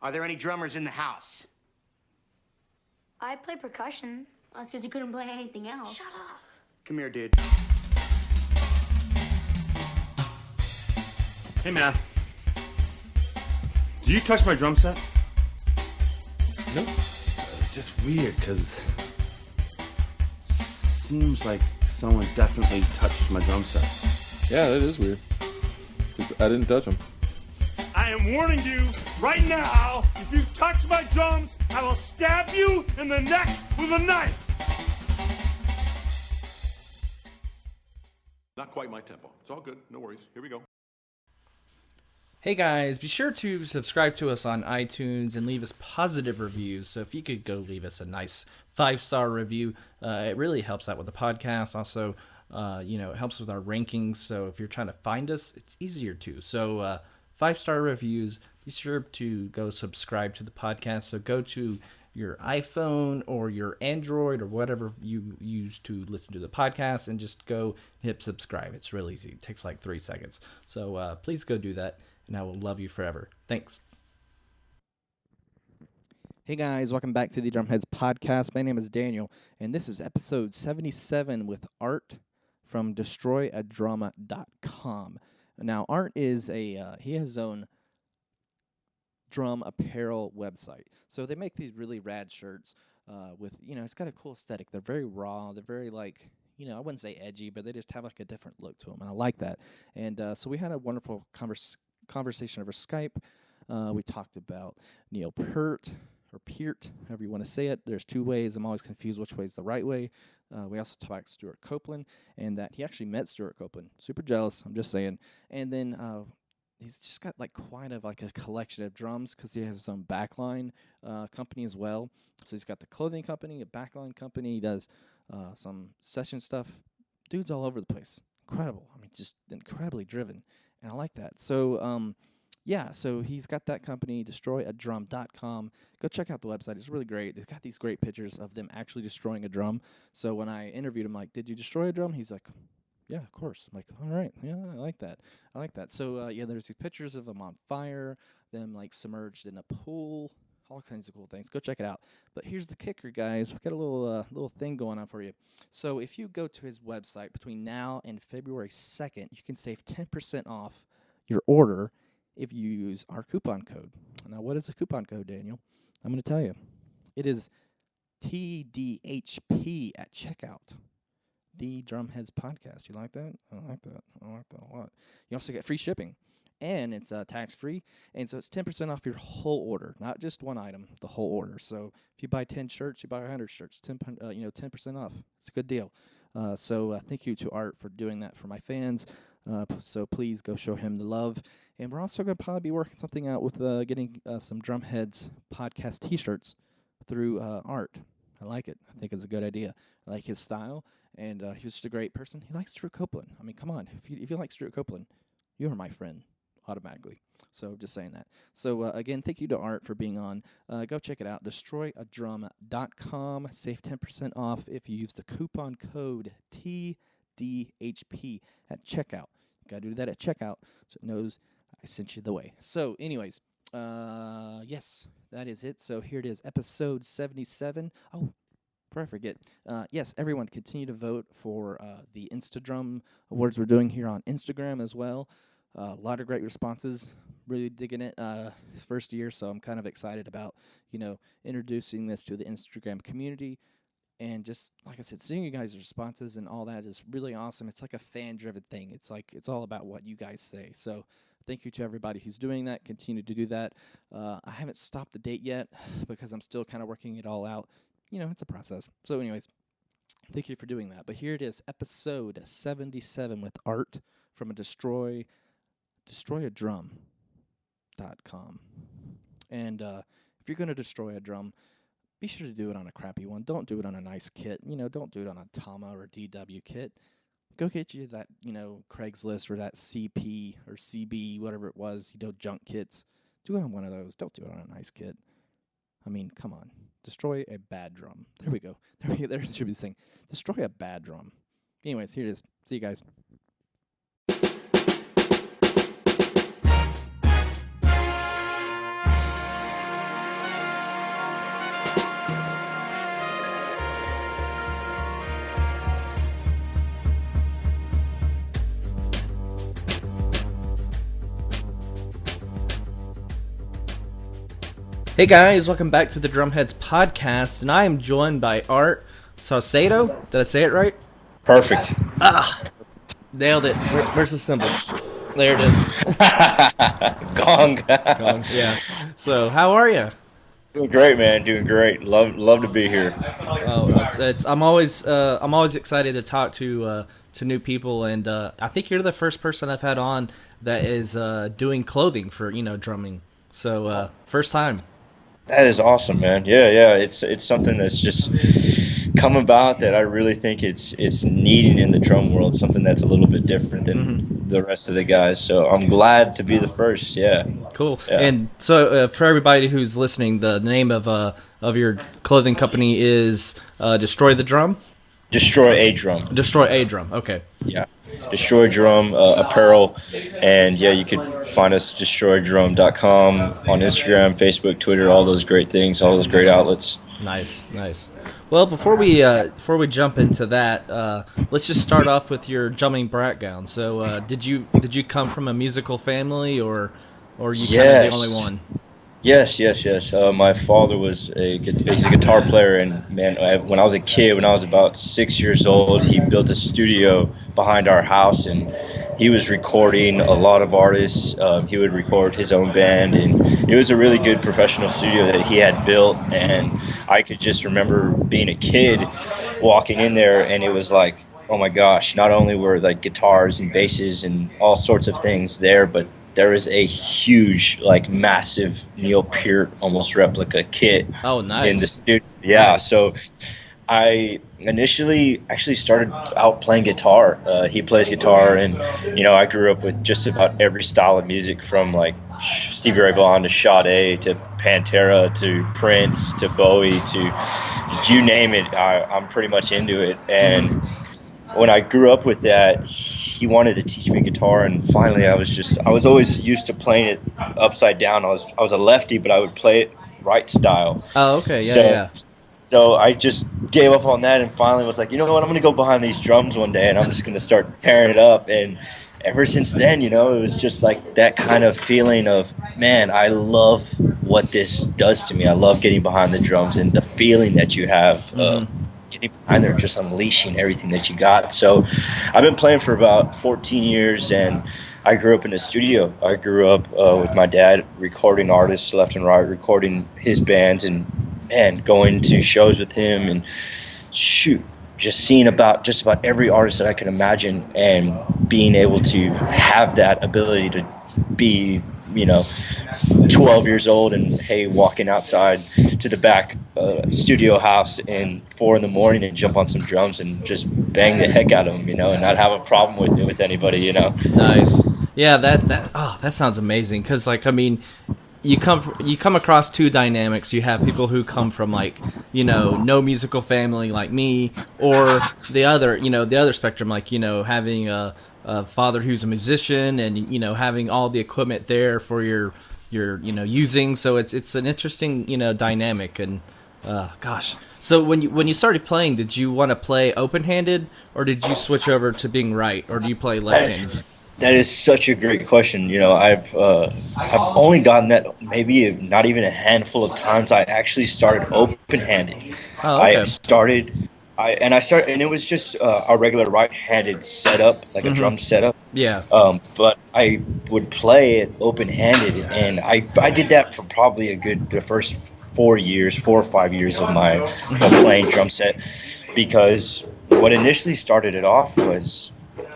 Are there any drummers in the house? I play percussion. That's because you couldn't play anything else. Shut up. Come here, dude. Hey, man. Did you touch my drum set? Nope. It's just weird, because seems like someone definitely touched my drum set. Yeah, that is weird. 'Cause I didn't touch them. I am warning you right now, if you touch my drums, I will stab you in the neck with a knife. Not quite my tempo. It's all good. No worries. Here we go. Hey guys, be sure to subscribe to us on iTunes and leave us positive reviews. So if you could go leave us a nice 5-star review, it really helps out with the podcast. Also, it helps with our rankings. So if you're trying to find us, it's easier to. So 5-star reviews, be sure to go subscribe to the podcast. So go to your iPhone or your Android or whatever you use to listen to the podcast and just go hit subscribe. It's real easy. It takes like 3 seconds. So please go do that, and I will love you forever. Thanks. Hey guys, welcome back to the Drumheads podcast. My name is Daniel, and this is episode 77 with Art from DestroyADrum.com. Now, Art is he has his own drum apparel website. So they make these really rad shirts with, it's got a cool aesthetic. They're very raw. They're very I wouldn't say edgy, but they just have like a different look to them, and I like that. And so we had a wonderful conversation over Skype. We talked about Neil Peart, or Peart, however you want to say it. There's 2 ways. I'm always confused which way is the right way. We also talked about Stuart Copeland, and that he actually met Stuart Copeland. Super jealous, I'm just saying. And then he's just got quite a collection of drums because he has his own backline company as well. So he's got the clothing company, a backline company. He does some session stuff. Dude's all over the place. Incredible. I mean, just incredibly driven, and I like that. So so he's got that company, DestroyADrum.com. Go check out the website. It's really great. They've got these great pictures of them actually destroying a drum. So when I interviewed him, did you destroy a drum? He's like, yeah, of course. I'm like, all right. Yeah, I like that. So, there's these pictures of them on fire, them, submerged in a pool, all kinds of cool things. Go check it out. But here's the kicker, guys. We've got a little thing going on for you. So if you go to his website between now and February 2nd, you can save 10% off your order if you use our coupon code. Now, what is the coupon code, Daniel? I'm going to tell you. It is TDHP at checkout. The Drumheads podcast. You like that? I like that a lot. You also get free shipping, and it's tax-free, and so it's 10% off your whole order, not just one item, the whole order. So if you buy 10 shirts, you buy 100 shirts, 10% off. It's a good deal. So thank you to Art for doing that for my fans. So please go show him the love. And we're also going to probably be working something out with getting some Drumheads podcast T-shirts through Art. I like it. I think it's a good idea. I like his style, and he was just a great person. He likes Stuart Copeland. I mean, come on. If you like Stuart Copeland, you are my friend automatically. So just saying that. So again, thank you to Art for being on. Go check it out. DestroyADrum.com. Save 10% off if you use the coupon code TDHP at checkout. Got to do that at checkout so it knows I sent you the way. So anyways, yes, that is it. So here it is, episode 77. Oh, before I forget, yes, everyone continue to vote for the Instadrum awards we're doing here on Instagram as well. A lot of great responses. Really digging it. First year, so I'm kind of excited about, introducing this to the Instagram community. And just, like I said, seeing you guys' responses and all that is really awesome. It's like a fan-driven thing. It's all about what you guys say. So thank you to everybody who's doing that. Continue to do that. I haven't stopped the date yet because I'm still kind of working it all out. It's a process. So anyways, thank you for doing that. But here it is, episode 77 with Art from DestroyADrum.com. And if you're going to destroy a drum, be sure to do it on a crappy one. Don't do it on a nice kit. Don't do it on a Tama or DW kit. Go get you that, Craigslist or that CP or CB, whatever it was, junk kits. Do it on one of those. Don't do it on a nice kit. I mean, come on. Destroy a bad drum. There we go. There should be the thing. Destroy a bad drum. Anyways, here it is. See you guys. Hey guys, welcome back to the Drumheads podcast, and I am joined by Art Saucedo. Did I say it right? Perfect. Nailed it. Where's the symbol? There it is. Gong. Gong, yeah. So, how are you? Doing great, man. Doing great. Love to be here. Oh, I'm always excited to talk to new people, and I think you're the first person I've had on that is doing clothing for drumming. So first time. That is awesome, man. Yeah. It's something that's just come about that I really think it's needing in the drum world. Something that's a little bit different than the rest of the guys. So I'm glad to be the first. Yeah. Cool. Yeah. And so for everybody who's listening, the name of your clothing company is Destroy the Drum. Destroy a Drum. Destroy a Drum. Okay. Yeah. Destroy Drum apparel, and yeah, you can find us at destroydrum.com on Instagram, Facebook, Twitter, all those great things, all those great outlets. Nice. Well, before we jump into that, let's just start off with your drumming background. So, did you come from a musical family, or are you kind of the only one? Yes. My father he's a guitar player, and man, when I was a kid, when I was about 6 years old, he built a studio behind our house, and he was recording a lot of artists. He would record his own band, and it was a really good professional studio that he had built. And I could just remember being a kid walking in there, and it was like, oh my gosh, not only were like guitars and basses and all sorts of things there, but there is a huge, like massive Neil Peart almost replica kit in the studio. Yeah, nice. So I initially actually started out playing guitar. He plays guitar, and I grew up with just about every style of music, from like Stevie Ray Vaughan to Sade to Pantera to Prince to Bowie to you name it. I'm pretty much into it. And when I grew up with that, he wanted to teach me guitar, and finally I was always used to playing it upside down. I was a lefty, but I would play it right style. Oh, okay, yeah. So I just gave up on that, and finally was like, you know what, I'm going to go behind these drums one day, and I'm just going to start pairing it up. And ever since then, it was just like that kind of feeling of, man, I love what this does to me. I love getting behind the drums and the feeling that you have getting behind there, just unleashing everything that you got. So I've been playing for about 14 years, and I grew up in a studio. I grew up with my dad recording artists left and right, recording his bands, and going to shows with him, and just seeing about just about every artist that I could imagine, and being able to have that ability to be 12 years old and walking outside to the back studio house in 4 a.m. and jump on some drums and just bang the heck out of them, and not have a problem with it with anybody, Nice. Yeah, that sounds amazing, because you come across two dynamics. You have people who come from no musical family like me, or the other spectrum, having a father who's a musician, and having all the equipment there for your using. So it's an interesting dynamic. And gosh, so when you started playing, did you want to play open-handed, or did you switch over to being right, or do you play left-handed? That is such a great question. I've only gotten that maybe not even a handful of times. I actually started open-handed. Oh, okay. I started, and it was just a regular right-handed setup, like a drum setup. Yeah. But I would play it open-handed, and I did that for probably the first 4 or 5 years of my playing drum set, because what initially started it off was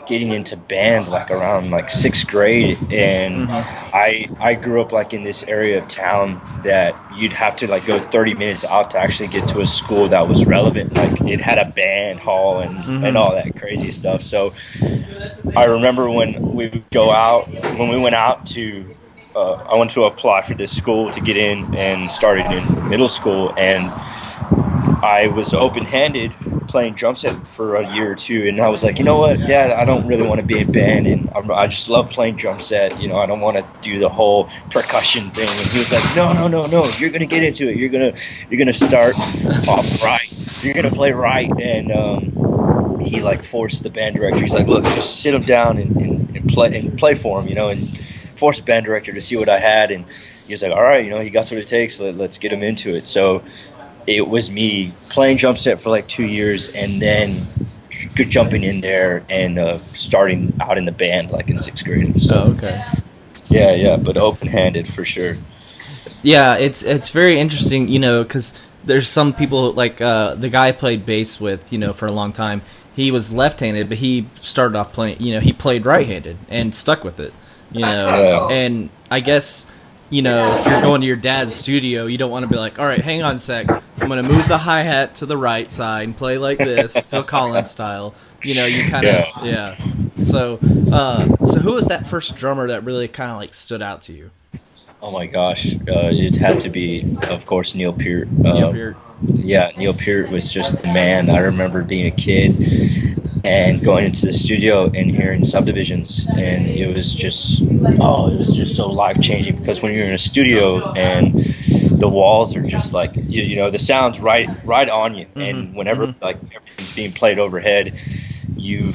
getting into band around 6th grade, and I grew up in this area of town that you'd have to go 30 minutes out to actually get to a school that was relevant. It had a band hall and all that crazy stuff. So I remember when we went out to I went to apply for this school to get in, and started in middle school, and I was open-handed playing drum set for a year or two, and I was like, you know what, Dad, I don't really want to be in band, and I just love playing drum set. I don't want to do the whole percussion thing. And he was like, no, you're gonna get into it. You're gonna start off right. You're gonna play right. And he forced the band director. He's like, look, just sit him down and play for him, and forced the band director to see what I had. And he was like, all right, he got what it takes. Let's get him into it. So it was me playing drum set for like 2 years, and then jumping in there and starting out in the band like in 6th grade. So, okay. Yeah, but open-handed for sure. Yeah, it's very interesting, because there's some people like the guy I played bass with, for a long time. He was left-handed, but he started off playing. He played right-handed and stuck with it. Yeah. And I guess if you're going to your dad's studio, you don't want to be like, all right, hang on a sec, I'm going to move the hi-hat to the right side and play like this, Phil Collins style. You kind of yeah. So who was that first drummer that really kind of like stood out to you? Oh my gosh, it had to be, of course, Neil Peart. Neil Peart. Yeah, Neil Peart was just the man. I remember being a kid and going into the studio and hearing Subdivisions, and it was just so life-changing, because when you're in a studio and the walls are just like, the sound's right on you, and whenever like everything's being played overhead, you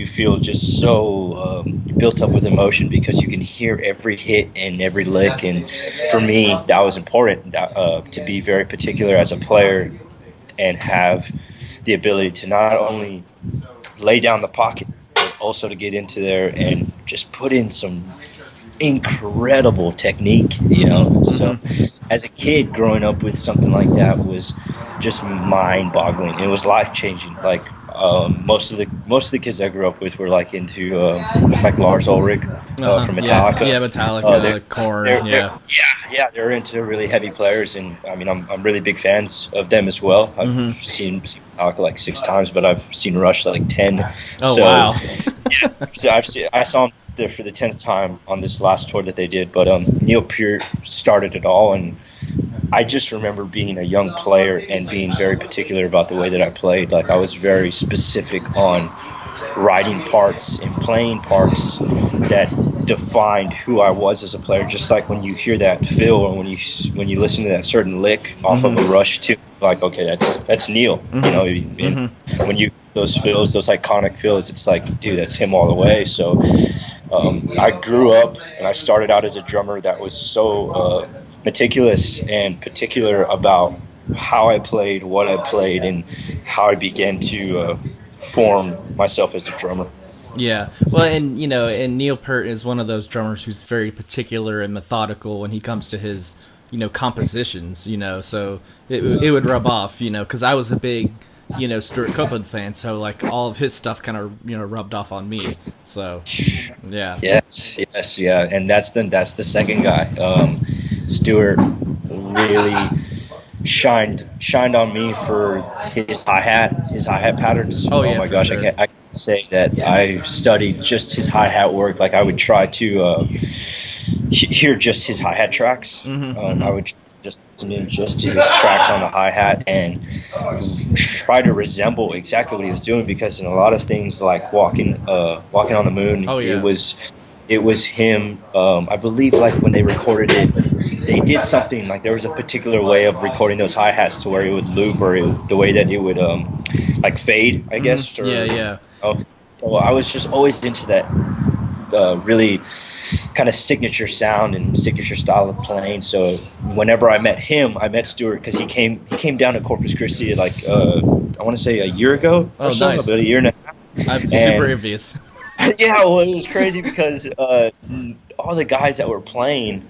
feel just so built up with emotion, because you can hear every hit and every lick. And for me, that was important, to be very particular as a player and have the ability to not only lay down the pocket, but also to get into there and just put in some incredible technique, So as a kid, growing up with something like that was just mind-boggling. It was life-changing. Like most of the kids I grew up with were like into like Lars Ulrich from Metallica. Yeah, Metallica, Korn. They're into really heavy players, and I mean, I'm really big fans of them as well. I've seen Metallica like 6 times, but I've seen Rush like 10. Oh, wow. So I saw them there for the 10th time on this last tour that they did. But Neil Peart started it all, and I just remember being a young player and being very particular about the way that I played. Like, I was very specific on writing parts and playing parts that defined who I was as a player. Just like when you hear that fill, or when you listen to that certain lick off of a Rush tune, like, okay, that's Neil. And when you those fills, those iconic fills, it's like, dude, that's him all the way. So I grew up and I started out as a drummer that was so meticulous and particular about how I played, what I played, and how I began to form myself as a drummer. Yeah, well, and and Neil Peart is one of those drummers who's very particular and methodical when he comes to his compositions. So it would rub off. Because I was a big Stuart Copeland fan, so like all of his stuff kind of rubbed off on me. So yeah. Yes, yeah, and that's the second guy. Stuart really shined on me for his hi-hat patterns. Oh yeah, my gosh, sure. I can't say that I studied just his hi-hat work. Like, I would try to hear just his hi-hat tracks. I would just listen to just to his tracks on the hi-hat and try to resemble exactly what he was doing, because in a lot of things like walking on the moon, it was him. I believe like when they recorded it, they did something like there was a particular way of recording those hi-hats to where it would loop, or the way that it would like fade, I guess. Or, so I was just always into that really kind of signature sound and signature style of playing. So whenever I met him, I met Stuart because he came down to Corpus Christi like I want to say a year ago or so, nice. about a year and a half. I'm super envious. Yeah, well, it was crazy because all the guys that were playing,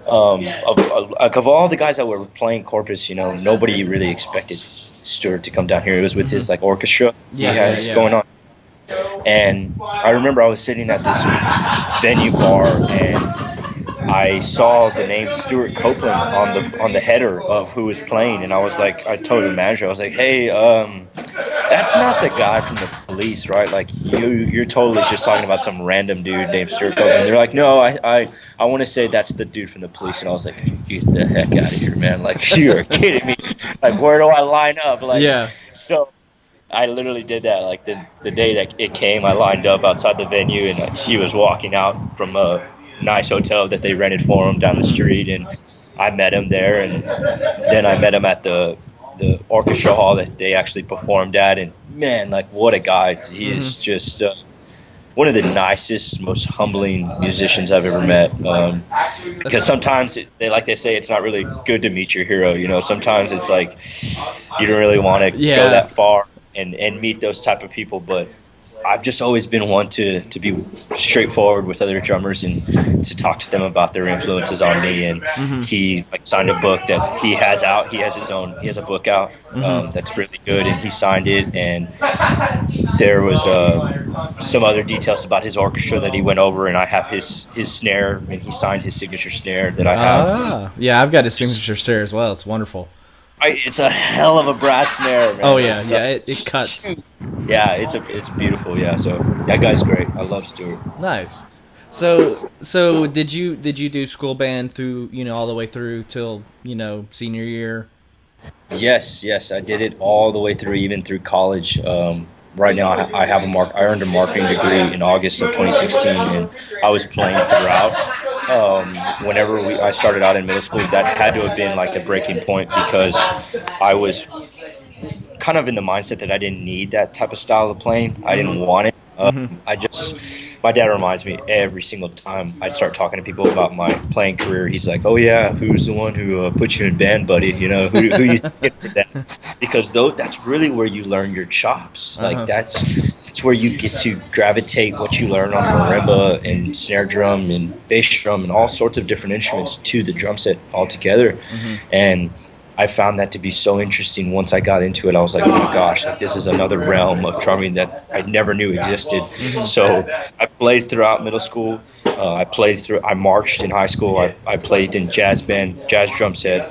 of all the guys that were playing Corpus, nobody really expected Stuart to come down here. It was with his like orchestra he has going on. And I remember I was sitting at this venue bar and I saw the name Stuart Copeland on the header of who was playing, and I was like, I told the manager, I was like, hey, that's not the guy from the Police, right? Like, you're totally just talking about some random dude named Stuart Copeland. And they're like, no, I want to say that's the dude from the Police. And I was like, get the heck out of here, man! Like, you're kidding me? Like, where do I line up? Like, yeah. So I literally did that. Like the day that it came, I lined up outside the venue, and he was walking out from a nice hotel that they rented for him down the street, and I met him there, and then I met him at the orchestra hall that they actually performed at, and man, like, what a guy. He is just one of the nicest, most humbling musicians I've ever met. Because sometimes they say it's not really good to meet your hero. You know, sometimes it's like you don't really want to go that far and meet those type of people. But I've just always been one to be straightforward with other drummers and to talk to them about their influences on me. And he signed a book that he has out. He has a book out that's really good, and he signed it. And there was some other details about his orchestra that he went over, and I have his snare, and he signed his signature snare that I have. Yeah, I've got his signature snare as well. It's wonderful. It's a hell of a brass snare, man. Oh yeah, it cuts. Yeah, it's beautiful. Yeah, so that guy's great. I love Stuart. Nice. So did you do school band through all the way through till senior year? Yes, I did it all the way through, even through college. Right now, I earned a marketing degree in August of 2016, and I was playing throughout. Whenever I started out in middle school, that had to have been like the breaking point, because I was kind of in the mindset that I didn't need that type of style of playing. I didn't want it. My dad reminds me every single time I start talking to people about my playing career. He's like, "Oh yeah, who's the one who put you in band, buddy? You know, who you thinking for that?" Because that's really where you learn your chops. Like that's where you get to gravitate what you learn on marimba and snare drum and bass drum and all sorts of different instruments to the drum set altogether. And I found that to be so interesting. Once I got into it, I was like, oh my gosh, this is another realm of drumming that I never knew existed. So I played throughout middle school. I marched in high school. I played in jazz band, jazz drum set,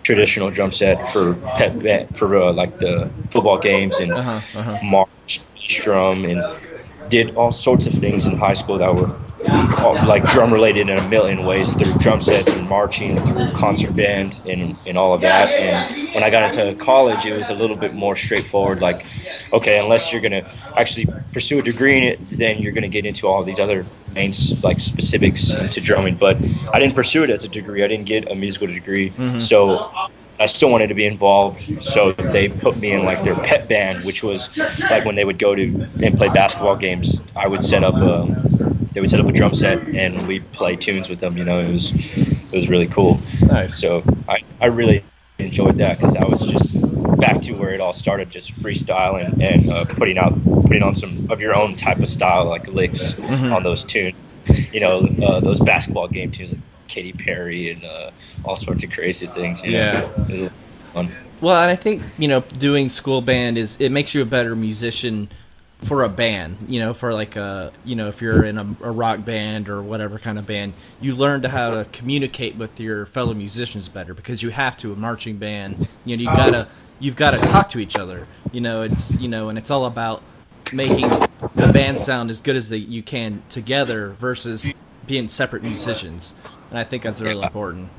traditional drum set for like the football games, and marched, drum, and did all sorts of things in high school that were like drum related in a million ways, through drum set and marching, through concert band and all of that. And when I got into college, it was a little bit more straightforward. Like, okay, unless you're going to actually pursue a degree in it, then you're going to get into all these other main specifics into drumming. But I didn't pursue it as a degree. I didn't get a musical degree. So I still wanted to be involved, so they put me in like their pet band, which was like when they would go to and play basketball games. They would set up a drum set and we'd play tunes with them. You know, it was really cool. Nice. So I really enjoyed that, because I was just back to where it all started, just freestyling and putting on some of your own type of style, like licks on those tunes. You know, those basketball game tunes like Katy Perry and all sorts of crazy things. You know? It was fun. Well, and I think doing school band it makes you a better musician for a band. For like if you're in a rock band or whatever kind of band, you learn how to communicate with your fellow musicians better, because you have to. A marching band, you've got to talk to each other. And it's all about making the band sound as good as you can together versus being separate musicians. And I think that's really important.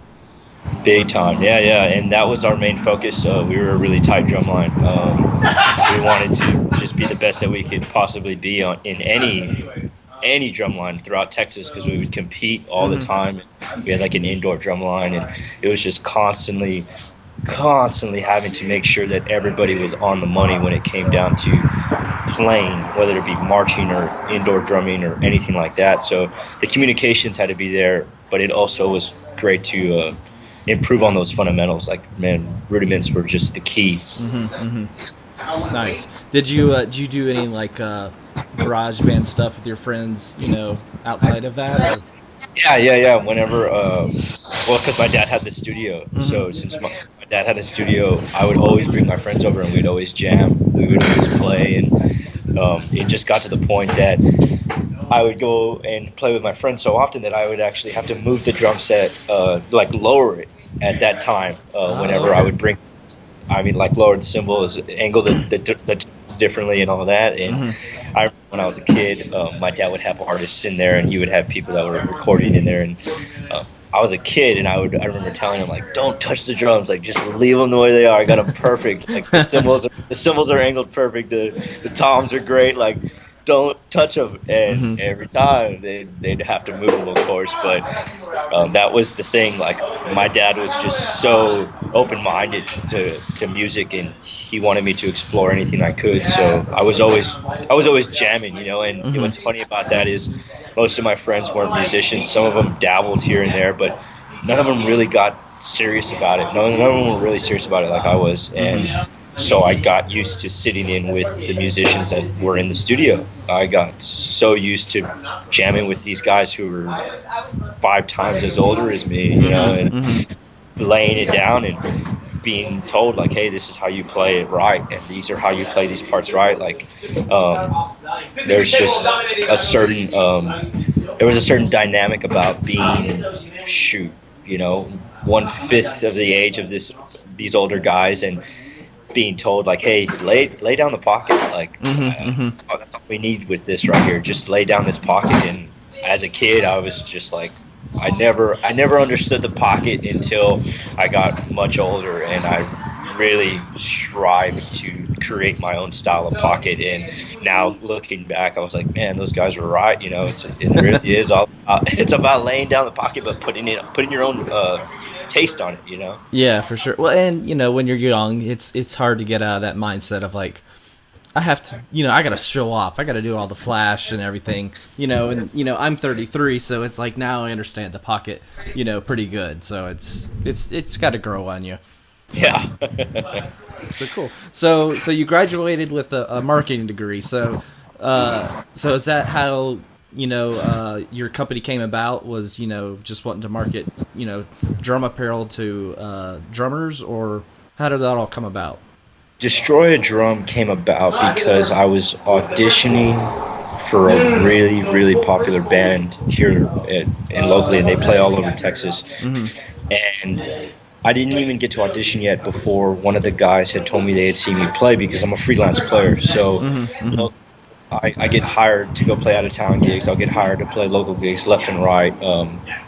Big time, yeah, and that was our main focus. We were a really tight drum line. We wanted to just be the best that we could possibly be in any drum line throughout Texas, because we would compete all the time. We had like an indoor drum line, and it was just constantly having to make sure that everybody was on the money when it came down to playing, whether it be marching or indoor drumming or anything like that. So the communications had to be there, but it also was great to improve on those fundamentals. Like, man, rudiments were just the key. Nice. Did you do any like garage band stuff with your friends, outside of that? Or? Yeah. Whenever, because my dad had the studio, so since my dad had a studio, I would always bring my friends over and we'd always jam. We would always play, and it just got to the point that I would go and play with my friends so often that I would actually have to move the drum set, lower it at that time. Whenever I would bring, lower the cymbals, angle the tones differently and all that. And I remember when I was a kid, my dad would have artists in there, and he would have people that were recording in there. And I was a kid, and I remember telling him, like, don't touch the drums, like, just leave them the way they are. I got them perfect. Like, the cymbals are angled perfect. The toms are great. Like, don't touch them. And every time they'd have to move them, of course. But that was the thing. Like, my dad was just so open-minded to music, and he wanted me to explore anything I could. So I was always jamming, you know. And what's funny about that is most of my friends weren't musicians. Some of them dabbled here and there, but none of them really got serious about it. None of them were really serious about it like I was. And so I got used to sitting in with the musicians that were in the studio. I got so used to jamming with these guys who were 5 times as older as me, you know, and laying it down and being told, like, hey, this is how you play it right, and these are how you play these parts right. Like, there's just a certain there was a certain dynamic about being, you know, 1/5 of the age of these older guys, and being told, like, hey, lay down the pocket, like, oh, that's all we need with this right here, just lay down this pocket. And as a kid, I was just like, I never understood the pocket until I got much older, and I really strived to create my own style of pocket. And now looking back, I was like, man, those guys were right. You know, it really is all it's about laying down the pocket, but putting your own taste on it, you know. Yeah, for sure. Well, and you know, when you're young, it's hard to get out of that mindset of like, I have to, you know, I gotta show off, I gotta do all the flash and everything, you know. And you know, I'm 33, so it's like now I understand the pocket, you know, pretty good. So it's got to grow on you. Yeah. So cool. So you graduated with a marketing degree. So is that how, you know, your company came about? Was, you know, just wanting to market, you know, drum apparel to drummers, or how did that all come about? Destroy a Drum came about because I was auditioning for a really, really popular band here and locally, and they play all over Texas. And I didn't even get to audition yet before one of the guys had told me they had seen me play, because I'm a freelance player. So you know, I get hired to go play out-of-town gigs. I'll get hired to play local gigs left and right.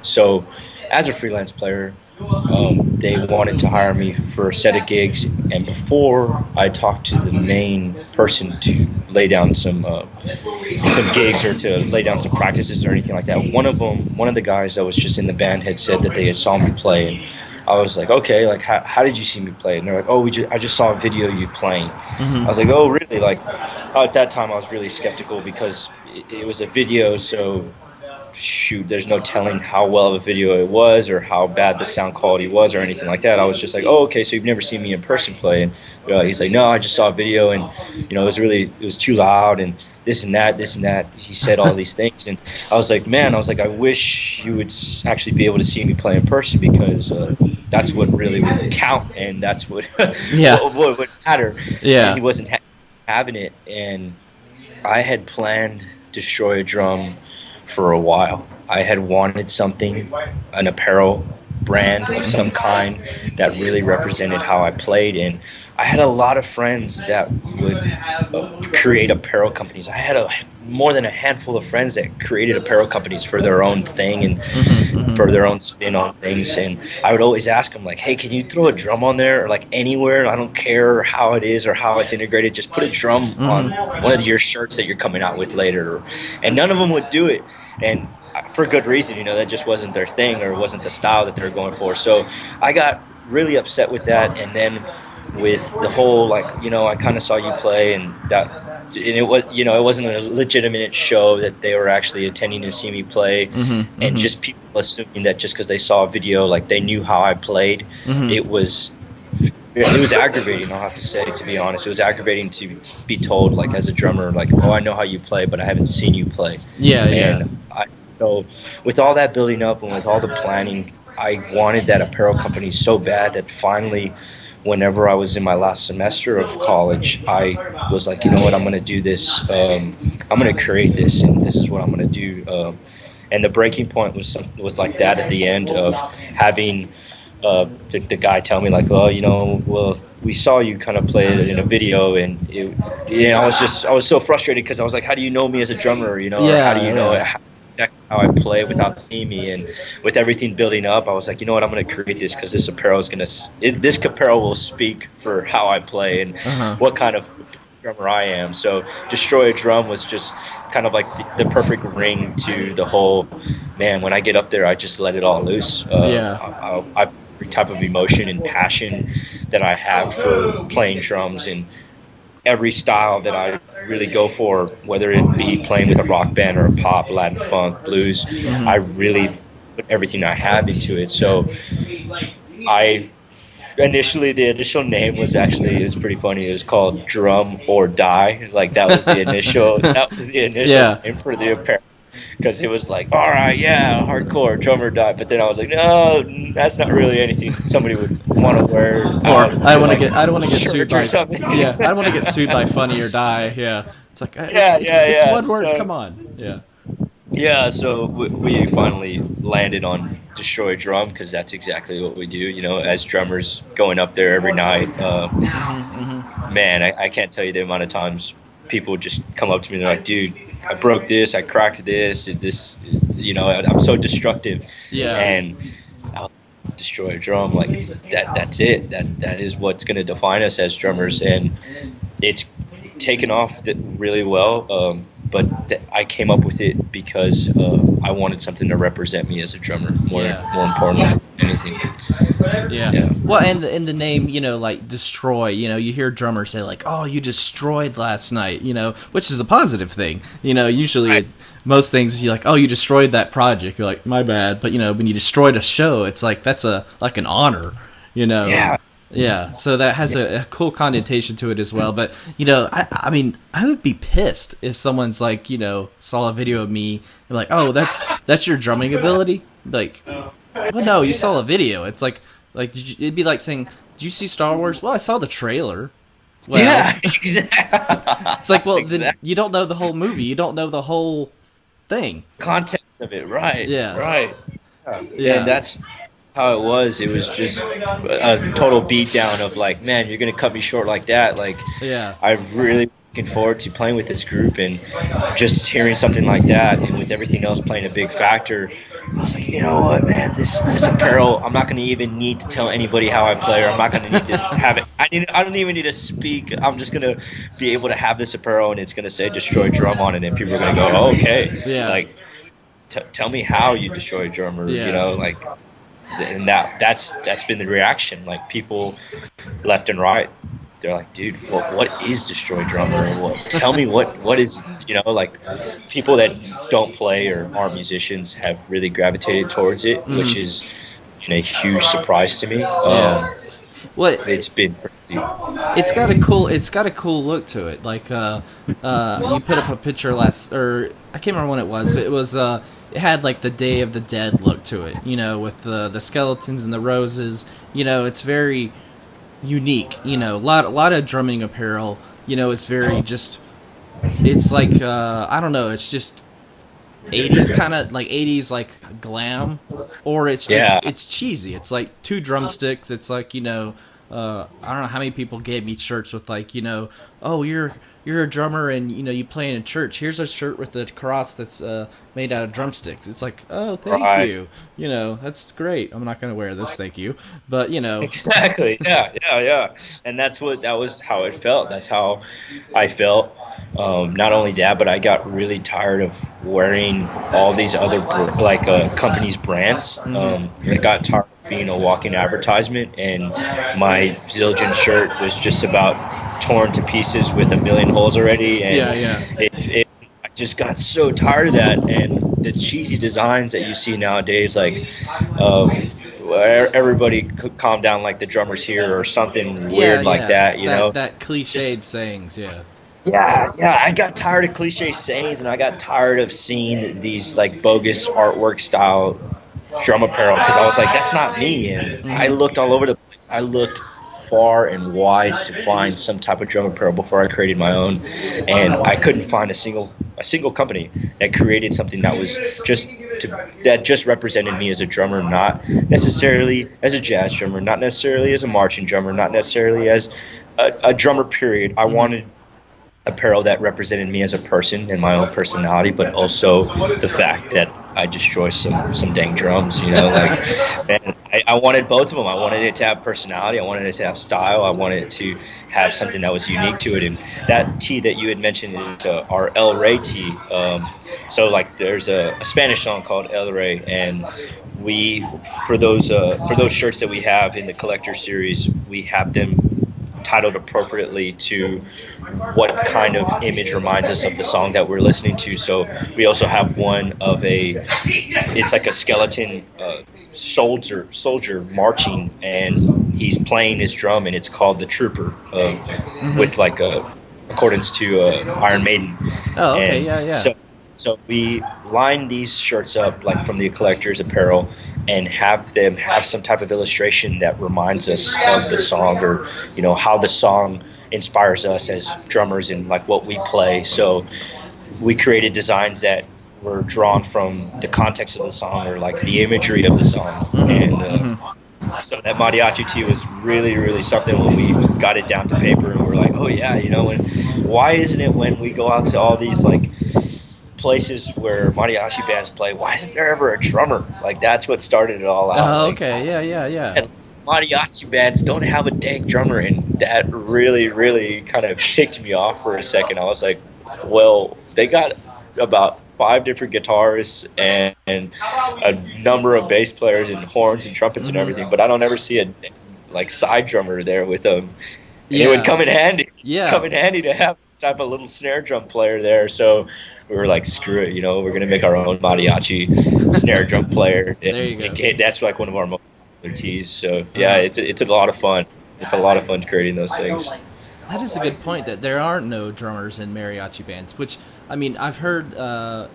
So as a freelance player, they wanted to hire me for a set of gigs, and before I talked to the main person to lay down some gigs or to lay down some practices or anything like that, one of the guys that was just in the band had said that they had saw me play. And I was like, okay, like, how did you see me play? And they're like, oh, I just saw a video of you playing. I was like, oh, really? Like, at that time I was really skeptical, because it was a video, so there's no telling how well of a video it was or how bad the sound quality was or anything like that. I was just like, oh, okay, so you've never seen me in person play? And he's like, no, I just saw a video, and you know, it was too loud, and this and that. He said all these things, and I was like, man, I wish you would actually be able to see me play in person, because that's what really would count, and that's what what would matter. Yeah. And he wasn't having it, and I had planned Destroy a Drum for a while. I had wanted something, an apparel brand of some kind that really represented how I played, and I had a lot of friends that would create apparel companies. I had more than a handful of friends that created apparel companies for their own thing and for their own spin on things. And I would always ask them, like, hey, can you throw a drum on there, or like anywhere? I don't care how it is or how it's integrated. Just put a drum on one of your shirts that you're coming out with later. And none of them would do it. And for good reason, you know, that just wasn't their thing, or wasn't the style that they were going for. So I got really upset with that. And then with the whole, like, you know, I kind of saw you play, and it was, you know, it wasn't a legitimate show that they were actually attending to see me play, and just people assuming that just because they saw a video, like, they knew how I played. It was aggravating, I'll have to say, to be honest. It was aggravating to be told, like, as a drummer, like, oh, I know how you play, but I haven't seen you play. So with all that building up and with all the planning, I wanted that apparel company so bad that finally, whenever I was in my last semester of college, I was like, you know what, I'm going to do this. I'm going to create this, and this is what I'm going to do. And the breaking point was like that at the end of having the guy tell me, like, well, you know, well, we saw you kind of play it in a video, and I was so frustrated, because I was like, how do you know me as a drummer, you know, or how do you know exactly how I play without seeing me? And with everything building up, I was like, you know what, I'm going to create this, because this apparel will speak for how I play and what kind of drummer I am. So Destroy a Drum was just kind of like the perfect ring to the whole, man, when I get up there, I just let it all loose. Every type of emotion and passion that I have for playing drums and every style that I really go for, whether it be playing with a rock band or a pop, Latin funk, blues, I really put everything I have into it. So the initial name was pretty funny. It was called Drum or Die. Like that was the initial name for the apparel. Because it was like, all right, yeah, hardcore, drum or die. But then I was like, no, that's not really anything somebody would want to wear. Or I don't want to get sued by. Yeah, I don't want to get sued by Funny or Die. Yeah, it's like it's one word. So, come on. Yeah. Yeah, so we finally landed on Destroy Drum because that's exactly what we do. You know, as drummers going up there every night. Man, I can't tell you the amount of times people just come up to me and they're like, dude, I broke this, I cracked this, I'm so destructive. Yeah. And I was Destroy a Drum, like that's it. That is what's going to define us as drummers, and it's taken off really well. But I came up with it because I wanted something to represent me as a drummer more important than anything. Yeah. Well, and the name, like Destroy, you hear drummers say like, oh, you destroyed last night, which is a positive thing. Usually most things you're like, oh, you destroyed that project. You're like, my bad. But, when you destroyed a show, it's like that's like an honor, Yeah. Yeah, so that has a cool connotation to it as well. But, I mean, I would be pissed if someone's like, saw a video of me and like, oh, that's your drumming ability? Like, well, no, you saw a video. It's like it'd be like saying, did you see Star Wars? Well, I saw the trailer. Well, yeah, exactly. It's like, well, then you don't know the whole movie. You don't know the whole thing. Context of it, right. Yeah. Right. Yeah. And that's how it was. It was just a total beatdown of like, man, you're gonna cut me short like that. Like, yeah, I'm really looking forward to playing with this group, and just hearing something like that, and with everything else playing a big factor, I was like, you know what, man, this apparel, I'm not gonna even need to tell anybody how I play, or I'm not gonna need to have it. I don't even need to speak. I'm just gonna be able to have this apparel, and it's gonna say Destroy Drum on it, and people are gonna go, oh, okay, yeah, like, tell me how you destroy a drum, or like. And that's been the reaction. Like, people left and right, they're like, dude, what is Destroy Drummer? Tell me what is, like, people that don't play or aren't musicians have really gravitated towards it, which is a huge surprise to me. It's been crazy. It's got a cool look to it. Like, you put up a picture or I can't remember when it was, but it was it had like the Day of the Dead look to it, with the skeletons and the roses. It's very unique. A lot of drumming apparel. It's very just. It's like I don't know. It's just 80s kind of like 80s like glam, or it's just it's cheesy. It's like two drumsticks. It's like I don't know how many people gave me shirts with like oh, you're a drummer and you play in a church. Here's a shirt with a cross that's made out of drumsticks. It's like, oh, thank you. That's great. I'm not gonna wear this, thank you. But exactly. Yeah. And that was how it felt. That's how I felt. Not only that, but I got really tired of wearing all these other companies' brands. I got tired of being a walking advertisement, and my Zildjian shirt was just about torn to pieces with a million holes already. And I just got so tired of that, and the cheesy designs that you see nowadays, like everybody could calm down, like the drummer's here or something weird like that. That cliched sayings. Yeah, I got tired of cliche sayings, and I got tired of seeing these like bogus artwork style drum apparel, because I was like, that's not me. And I looked all over the place. I looked far and wide to find some type of drum apparel before I created my own, and I couldn't find a single company that created something that was just represented me as a drummer, not necessarily as a jazz drummer, not necessarily as a marching drummer, not necessarily as a drummer, period. I wanted apparel that represented me as a person and my own personality, but also the fact that I destroy some dang drums, and I wanted both of them. I wanted it to have personality. I wanted it to have style. I wanted it to have something that was unique to it. And that tee that you had mentioned is our El Rey tee. So like there's a Spanish song called El Rey, and we for those shirts that we have in the collector series, we have them titled appropriately to what kind of image reminds us of the song that we're listening to. So we also have one of it's like a skeleton soldier marching, and he's playing his drum, and it's called the Trooper, with like accordance to Iron Maiden. Oh, okay, And yeah. So we line these shirts up like from the collector's apparel and have them have some type of illustration that reminds us of the song, or how the song inspires us as drummers and like what we play. So we created designs that were drawn from the context of the song, or like the imagery of the song. And so that mariachi tee was really, really something when we got it down to paper, and we're like, oh yeah, why isn't it when we go out to all these like places where mariachi bands play, why isn't there ever a drummer? Like that's what started it all out. Oh, okay, yeah. And mariachi bands don't have a dang drummer, and that really, really kind of ticked me off for a second. I was like, well, they got about 5 different guitarists and a number of bass players and horns and trumpets and everything, but I don't ever see a like side drummer there with them. And it would come in handy. Yeah. Come in handy to have type of little snare drum player there. So we were like, screw it, we're gonna make our own mariachi snare drum player. And there you go. That's like one of our most popular tees. So yeah, it's a lot of fun. It's a lot of fun creating those things. That is a good point, that there aren't no drummers in mariachi bands, which, I mean, I've heard, I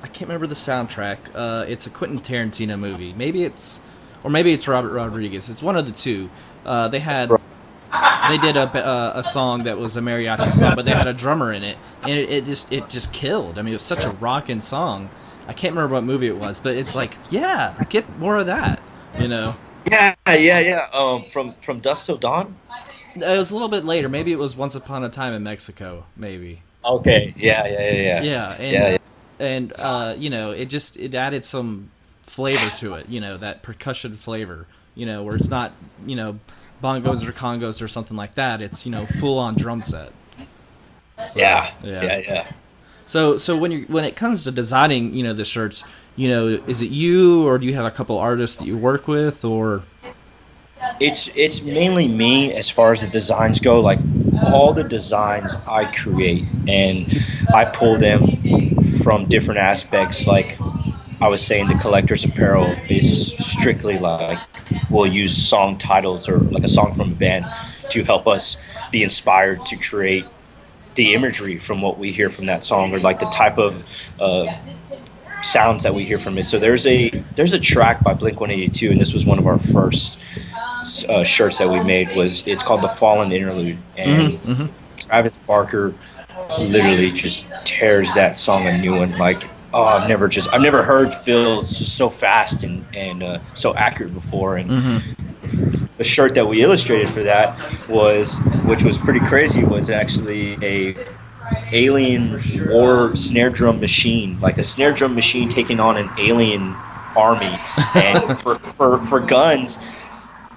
can't remember the soundtrack. It's a Quentin Tarantino movie. Maybe it's Robert Rodriguez. It's one of the two. They did a song that was a mariachi song, but they had a drummer in it, and it just killed. I mean, it was such a rockin' song. I can't remember what movie it was, but it's like, yeah, get more of that, Yeah. From Dusk Till Dawn? It was a little bit later. Maybe it was Once Upon a Time in Mexico, maybe. Okay, yeah. Yeah, and it added some flavor to it, that percussion flavor, where it's not, bongos or congos or something like that. It's, full on drum set. So, yeah. So when it comes to designing, the shirts, is it you, or do you have a couple artists that you work with, or? It's mainly me as far as the designs go. Like all the designs I create, and I pull them from different aspects. Like I was saying, the collector's apparel is strictly like we'll use song titles or like a song from a band to help us be inspired to create the imagery from what we hear from that song, or like the type of sounds that we hear from it. So there's a track by Blink-182, and this was one of our first shirts that we made. It's called The Fallen Interlude, and Travis Barker literally just tears that song a new one. Like, I've never heard feels just so fast and so accurate before. And the shirt that we illustrated for that which was pretty crazy, was actually a alien war snare drum machine, like a snare drum machine taking on an alien army. And for guns,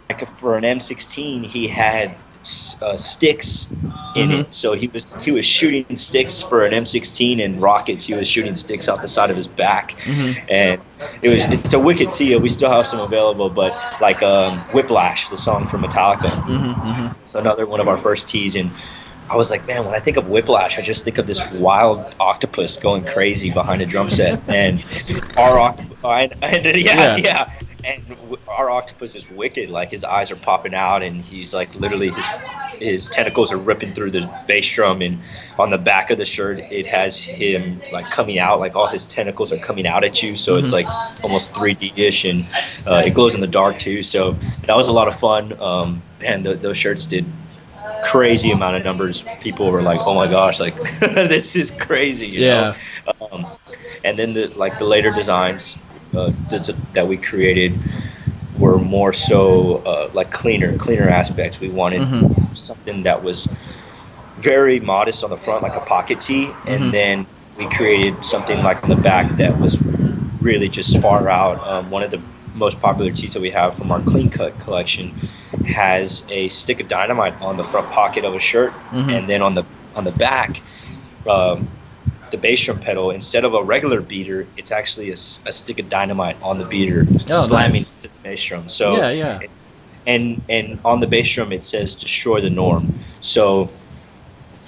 like for an M16, he had sticks in it. So he was shooting sticks for an M16, and rockets. He was shooting sticks off the side of his back, and it's a wicked tee. We still have some available, but like Whiplash, the song from Metallica. It's another one of our first tees, and I was like, man, when I think of Whiplash, I just think of this wild octopus going crazy behind a drum set, and our octopus is wicked. Like his eyes are popping out, and he's like literally his tentacles are ripping through the bass drum, and on the back of the shirt it has him like coming out, like all his tentacles are coming out at you. So it's like almost 3D-ish, and it glows in the dark too. So that was a lot of fun. And those shirts did crazy amount of numbers. People were like, oh my gosh, like this is crazy, you know? And then the later designs that we created were more so like cleaner aspects. We wanted something that was very modest on the front, like a pocket tee, and then we created something like on the back that was really just far out. One of the most popular tees that we have from our clean cut collection has a stick of dynamite on the front pocket of a shirt, and then on the back, the bass drum pedal, instead of a regular beater, it's actually a stick of dynamite on the beater, slamming to the bass drum. So and on the bass drum it says "Destroy the Norm." So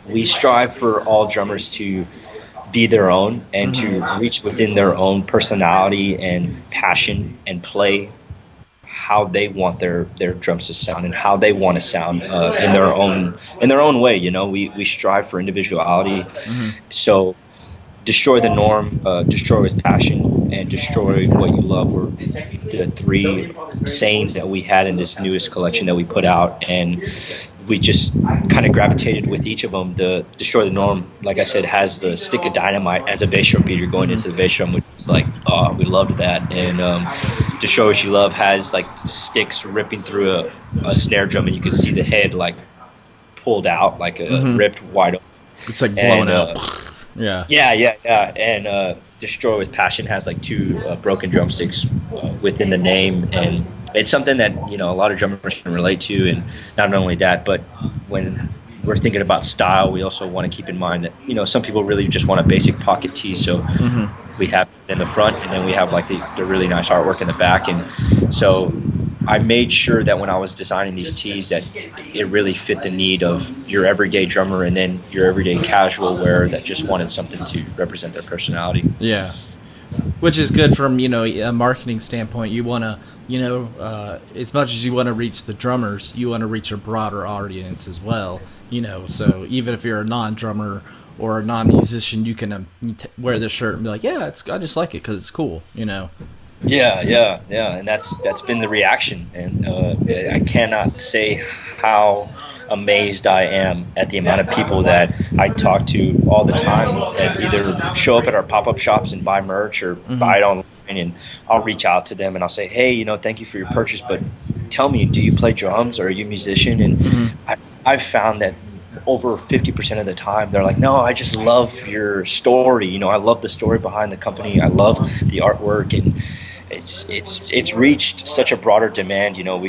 we strive for all drummers to be their own and to reach within their own personality and passion and play how they want their drums to sound and how they want to sound in their own way. You know, we strive for individuality. So destroy the norm, destroy with passion, and destroy what you love were the three sayings that we had in this newest collection that we put out, and we just kind of gravitated with each of them. The destroy the norm, like I said, has the stick of dynamite as a bass drum beater going into the bass drum, which was like, oh, we loved that. And destroy what you love has like sticks ripping through a snare drum, and you can see the head like pulled out, like ripped wide open. It's like blowing out. Yeah. And destroy with passion has like two broken drumsticks within the name, and it's something that, you know, a lot of drummers can relate to. And not only that, but when we're thinking about style, we also want to keep in mind that, you know, some people really just want a basic pocket tee. So we have it in the front, and then we have like the really nice artwork in the back. And so I made sure that when I was designing these tees that it really fit the need of your everyday drummer and then your everyday casual wearer that just wanted something to represent their personality. Yeah. Which is good from, you know, a marketing standpoint. You want to, you know, as much as you want to reach the drummers, you want to reach a broader audience as well, you know. So even if you're a non-drummer or a non-musician, you can wear this shirt and be like, yeah, I just like it because it's cool, you know. Yeah, and that's been the reaction, and I cannot say how amazed I am at the amount of people that I talk to all the time that either show up at our pop-up shops and buy merch or buy it online, and I'll reach out to them and I'll say, hey, you know, thank you for your purchase, but tell me, do you play drums or are you a musician? And I've found that over 50% of the time they're like, no, I just love your story, you know, I love the story behind the company, I love the artwork, and it's reached such a broader demand. You know,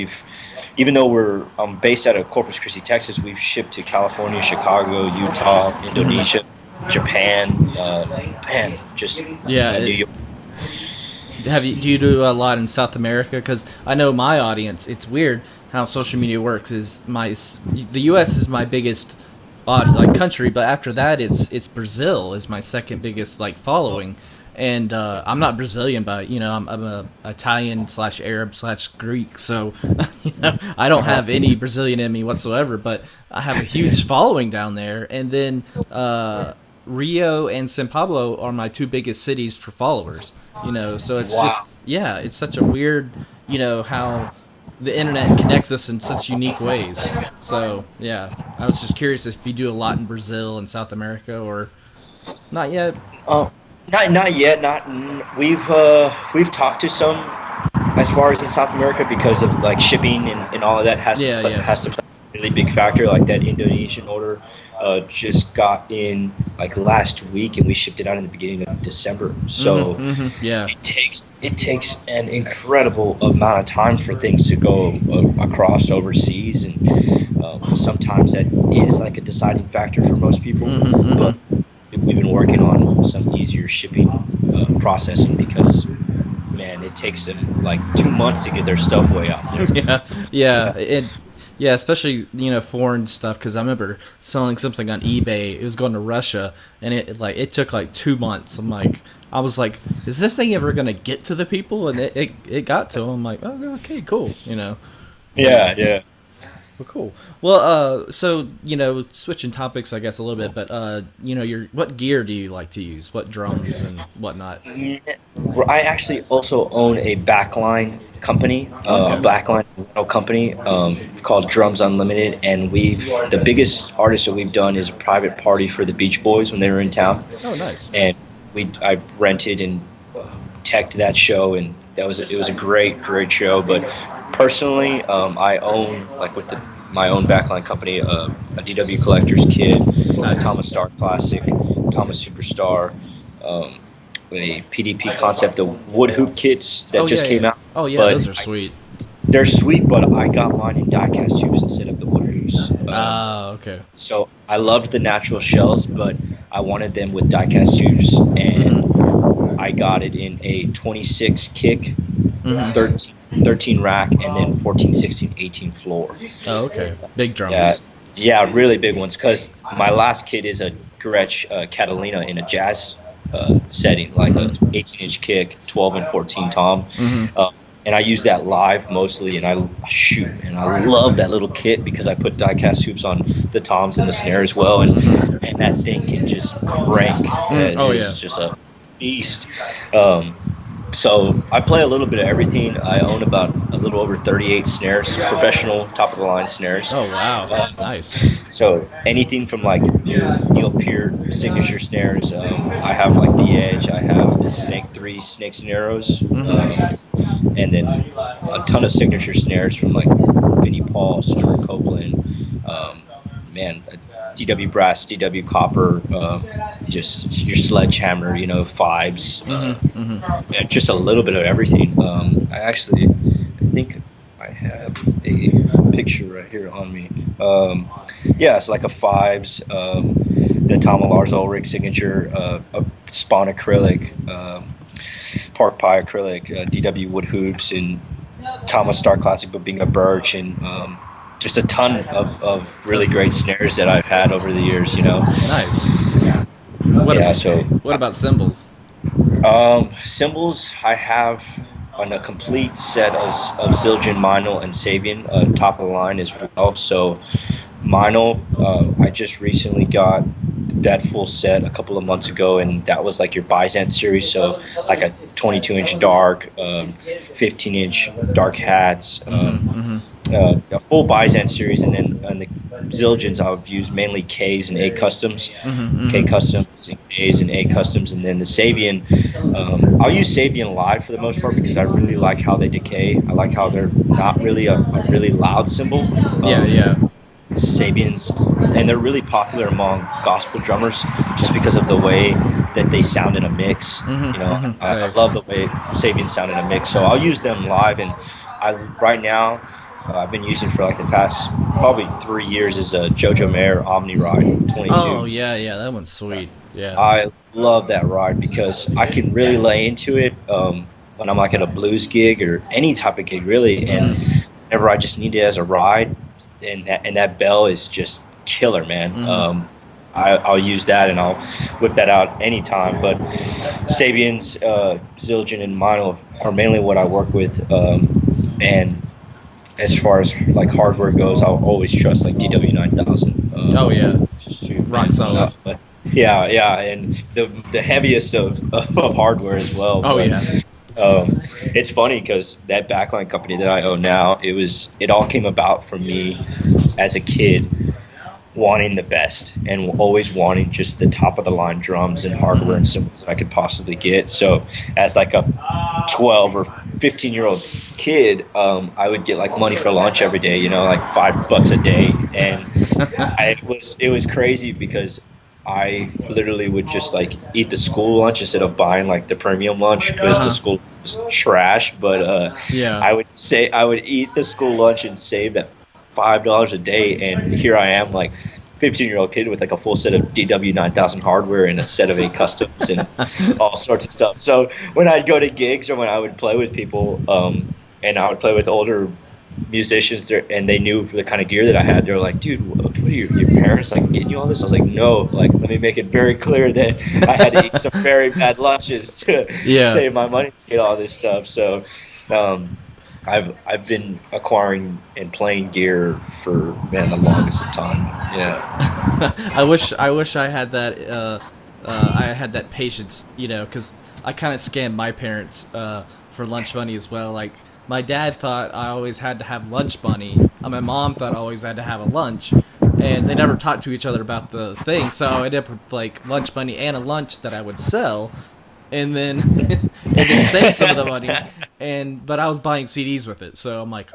even though we're based out of Corpus Christi, Texas, we've shipped to California, Chicago, Utah, Indonesia, Japan, New York. Do you do a lot in South America? Because I know my audience, it's weird how social media works. The U.S. is my biggest country, but after that, it's Brazil is my second biggest following. And I'm not Brazilian, but, you know, I'm a Italian/Arab/Greek, so you know, I don't have any Brazilian in me whatsoever, but I have a huge following down there. And then Rio and São Paulo are my two biggest cities for followers, you know, so it's it's such a weird, you know, how the internet connects us in such unique ways. So, yeah, I was just curious if you do a lot in Brazil and South America, or not yet. Not yet. We've talked to some as far as in South America because of shipping and all of that has to play a really big factor. Like that Indonesian order just got in last week, and we shipped it out in the beginning of December. So it takes an incredible amount of time for things to go across overseas, and sometimes that is a deciding factor for most people. But we've been working on some easier shipping processing because, man, it takes them 2 months to get their stuff way out there. Yeah, especially, you know, foreign stuff, because I remember selling something on eBay. It was going to Russia, and it took 2 months. I was like, is this thing ever going to get to the people? And it got to them. I'm like, oh, okay, cool, you know. Yeah. Well, cool. Well, so, you know, switching topics, I guess, a little bit, but, you know, what gear do you like to use? What drums and whatnot? I actually also own a backline company, a backline rental company called Drums Unlimited, and the biggest artist that we've done is a private party for the Beach Boys when they were in town. Oh, nice. And I rented and teched that show, and it was a great show. But personally, I own my own backline company, a DW Collector's Kit, a Thomas Star Classic, Thomas Superstar, a PDP Concept, the wood hoop kits that came out. Oh yeah, But those are sweet. they're sweet, but I got mine in die-cast tubes instead of the wood hoops. Okay. So I loved the natural shells, but I wanted them with die-cast tubes, and I got it in a 26 kick, 13 rack, and then 14, 16, 18 floor. Oh, okay. Big drums. Yeah, really big ones. Because my last kit is a Gretsch Catalina in a jazz setting, like a 18-inch kick, 12 and 14 tom. And I use that live mostly, and I love that little kit because I put die-cast hoops on the toms and the snare as well, and that thing can just crank. It's just a beast. So I play a little bit of everything. I own about a little over 38 snares, professional top-of-the-line snares. Oh, wow. Nice. So anything from like your Neil Peart signature snares. I have like the Edge. I have the Snake 3 Snakes and Arrows. And then a ton of signature snares from like Vinnie Paul, Stuart Copeland, DW Brass, DW Copper, just your Sledgehammer, Fibes, just a little bit of everything. I think I have a picture right here on me. It's like a Fibes, the Tom Lars Ulrich signature, a Spawn acrylic, Park Pie acrylic, DW wood hoops, and Thomas Star Classic, but being a birch, and just a ton of really great snares that I've had over the years. Nice. What about cymbals? Cymbals, I have on a complete set of Zildjian, Meinl, and Sabian, top of the line as well. So Meinl, I just recently got that full set a couple of months ago, and that was like your Byzant series, so like a 22-inch dark, 15-inch dark hats, a full Byzant series, and then on the Zildjians I've used mainly K's and A customs, K customs, and A's and A customs, and then the Sabian, I'll use Sabian live for the most part because I really like how they decay. I like how they're not really a really loud cymbal. Sabians, and they're really popular among gospel drummers just because of the way that they sound in a mix. I love the way Sabians sound in a mix, so I'll use them live. And right now I've been using for like the past probably 3 years is a Jojo Mayer Omni Ride 22. Oh yeah, that one's sweet. Yeah, I love that ride because I can really lay into it when I'm like at a blues gig or any type of gig really, and whenever I just need it as a ride. And that bell is just killer, man. I'll use that and I'll whip that out anytime. But Sabians, Zildjian, and Meinl are mainly what I work with. And as far as like hardware goes, I'll always trust like DW9000. Rock solid. And the heaviest of hardware as well. It's funny because that backline company that I own now, it all came about from me as a kid wanting the best and always wanting just the top of the line drums and hardware and cymbals that I could possibly get. So as like a 12 or 15-year-old kid, I would get like money for lunch every day, like $5 a day. And it was crazy because I literally would just like eat the school lunch instead of buying like the premium lunch because the school was trash. But I would eat the school lunch and save that $5 a day, and here I am like 15-year-old kid with like a full set of DW9000 hardware and a set of A customs and all sorts of stuff. So when I'd go to gigs or when I would play with people, and I would play with older musicians there, and they knew the kind of gear that I had, they were like, dude, what are your parents like getting you all this? I was like, no, like let me make it very clear that I had to eat some very bad lunches to save my money to get all this stuff. So I've been acquiring and playing gear for the longest of time. I wish I had that I had that patience, because I kind of scammed my parents for lunch money as well. Like my dad thought I always had to have lunch money, and my mom thought I always had to have a lunch, and they never talked to each other about the thing. So I ended up with like lunch money and a lunch that I would sell, and then save some of the money. But I was buying CDs with it, so I'm like,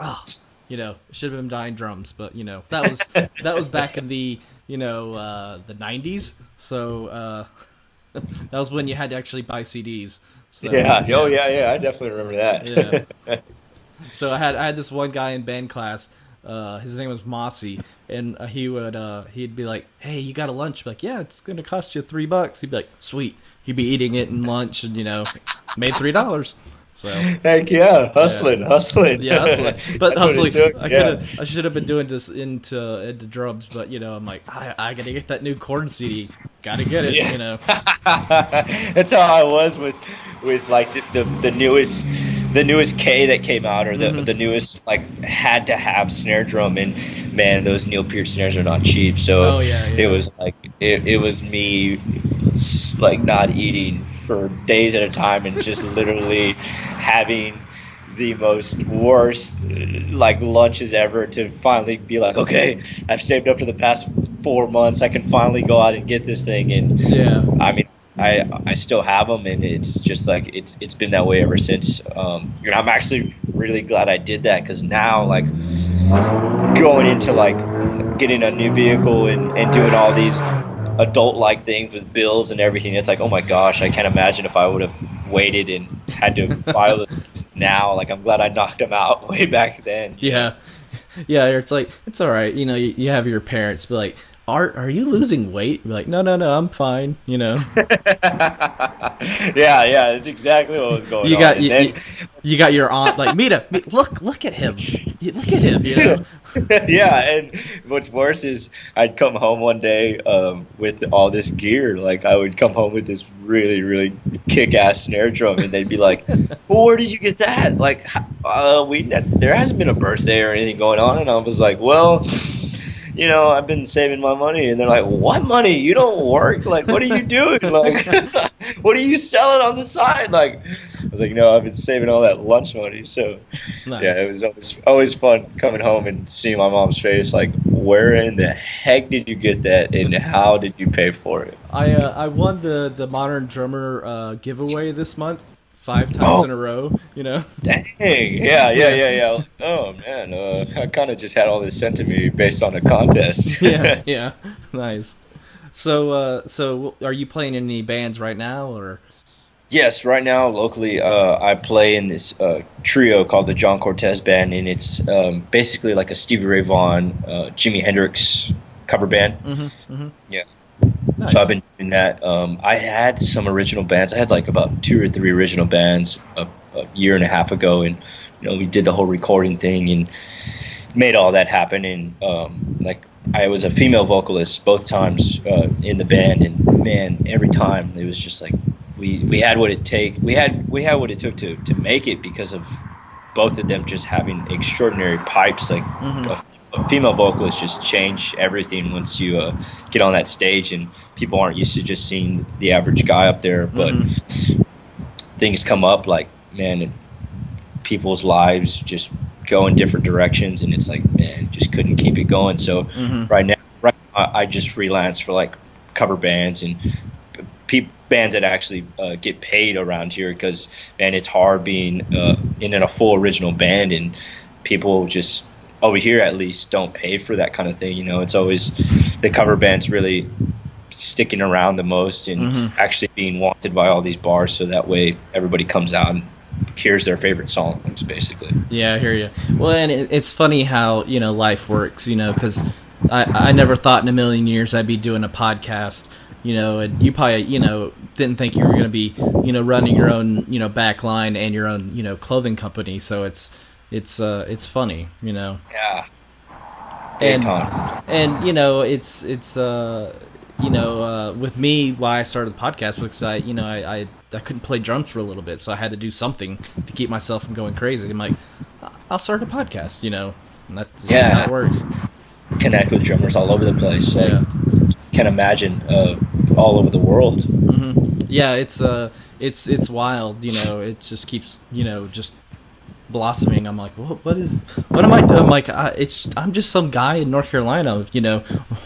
should have been buying drums. But that was back in the the 90s. So That was when you had to actually buy CDs. So, Yeah. Oh yeah. I definitely remember that. Yeah. So I had this one guy in band class. His name was Mossy, and he'd be like, "Hey, you got a lunch?" I'd be like, "Yeah, it's gonna cost you $3." He'd be like, "Sweet." He'd be eating it in lunch, and made $3. So Heck yeah, hustling. yeah, hustling. But That's what it hustling, took, I should have been doing this into drums, but I'm like, I gotta get that new Korn CD. Gotta get it. Yeah. That's how I was with like the newest K that came out, or the newest like had to have snare drum, and man, those Neil Peart snares are not cheap. So it was like it was me like not eating for days at a time and just literally having the most worst like lunches ever to finally be like, okay, I've saved up for the past 4 months, I can finally go out and get this thing. And I mean, I still have them, and it's just like it's been that way ever since. I'm actually really glad I did that, because now like going into like getting a new vehicle and doing all these adult-like things with bills and everything, it's like, oh my gosh, I can't imagine if I would have waited and had to file this now. Like, I'm glad I knocked them out way back then. Yeah, it's like, it's all right. You have your parents be like, are you losing weight? Be like, no, I'm fine. Yeah, that's exactly what was going you got on. You got your aunt like, Mita, look at him. Look at him, Yeah, and what's worse is I'd come home one day with all this gear. Like, I would come home with this really, really kick-ass snare drum, and they'd be like, well, where did you get that? Like, there hasn't been a birthday or anything going on. And I was like, well, I've been saving my money. And they're like, what money? You don't work? Like, what are you doing? Like, what are you selling on the side? Like, I was like, no, I've been saving all that lunch money. So, nice. Yeah, it was always fun coming home and seeing my mom's face. Like, where in the heck did you get that, and how did you pay for it? I won the Modern Drummer giveaway this month 5 times in a row. Dang, yeah. Oh man, I kind of just had all this sent to me based on a contest. yeah, nice. So are you playing in any bands right now, or? Yes, right now locally, I play in this trio called the John Cortez Band, and it's basically like a Stevie Ray Vaughan, Jimi Hendrix cover band. Yeah. Nice. So I've been doing that. I had some original bands. I had like about 2 or 3 original bands a year and a half ago, and we did the whole recording thing and made all that happen. And like, I was a female vocalist both times in the band, and man, every time it was just like we had what it what it took to make it, because of both of them just having extraordinary pipes. Like a female vocalist just change everything once you get on that stage, and people aren't used to just seeing the average guy up there. But things come up, like, man, people's lives just go in different directions, and it's like, man, just couldn't keep it going. So right now I just freelance for like cover bands and bands that actually get paid around here, because man, it's hard being in a full original band, and people just over here at least don't pay for that kind of thing. It's always the cover bands really sticking around the most and actually being wanted by all these bars, so that way everybody comes out and hears their favorite songs, basically. Yeah, I hear you. Well, and it's funny how life works, because I never thought in a million years I'd be doing a podcast, and you probably didn't think you were going to be running your own back line and your own clothing company. So it's funny, Yeah. And it's with me, why I started the podcast, because I couldn't play drums for a little bit, so I had to do something to keep myself from going crazy. I'm like, I'll start a podcast, and that's just how it works. Connect with drummers all over the place. Can imagine all over the world. Yeah, it's wild. It just keeps just blossoming. I'm like, what am I doing? I'm like, I'm just some guy in North Carolina.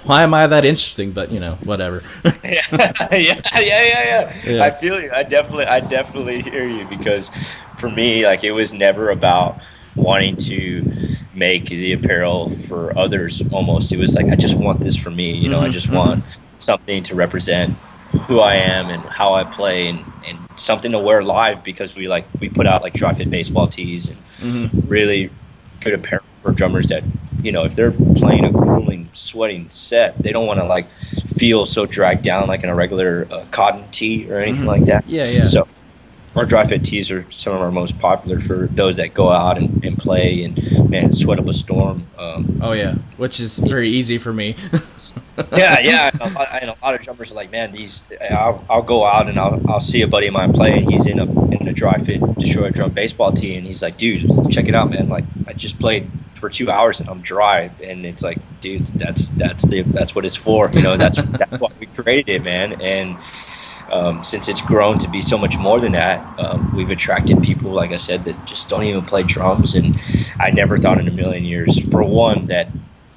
Why am I that interesting? But whatever. yeah. I feel you. I definitely hear you, because for me, like, it was never about wanting to make the apparel for others. Almost, it was like, I just want this for me. I just want something to represent who I am and how I play, and something to wear live, because we put out like dry fit baseball tees and really good apparel for drummers that, you know, if they're playing a grueling, sweating set, they don't want to like feel so dragged down like in a regular cotton tee or anything like that. Yeah. So our dry fit tees are some of our most popular for those that go out and play and, man, sweat up a storm. Oh yeah, which is very easy for me. yeah. And a lot of drummers are like, man, I'll go out and I'll see a buddy of mine play, and he's in a dry fit Destroyer drum baseball tee, and he's like, dude, check it out, man. Like, I just played for 2 hours and I'm dry, and it's like, dude, that's what it's for. You know, that's why we created it, man. And since it's grown to be so much more than that, we've attracted people, like I said, that just don't even play drums. And I never thought in a million years, for one, that